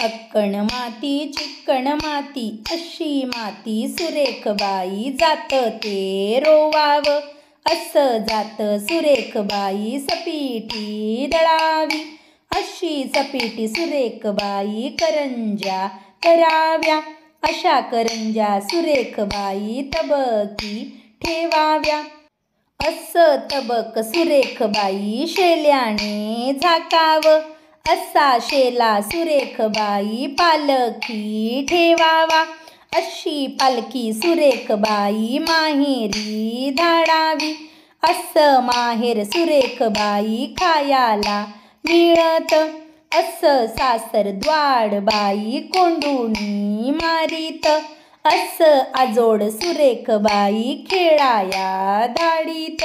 अक्कण माती चिक्कण माती अशी माती सुरेख बाई जात ते रोवाव असं जात सुरेख बाई सपीटी दळावी अशी सपीटी सुरेख बाई करंज्या कराव्या अशा करंज्या सुरेख बाई तबकी ठेवाव्या असं तबक सुरेख बाई शेल्याने झाकावं असा शेला सुरेख बाई पालखी ठेवावा अशी पालखी सुरेख बाई माहेरी धाडावी असं माहेर सुरेख बाई खायाला मिळत असं सासर द्वाड बाई कोंडूनी मारीत असं आजोड सुरेख बाई खेळाया धाडीत।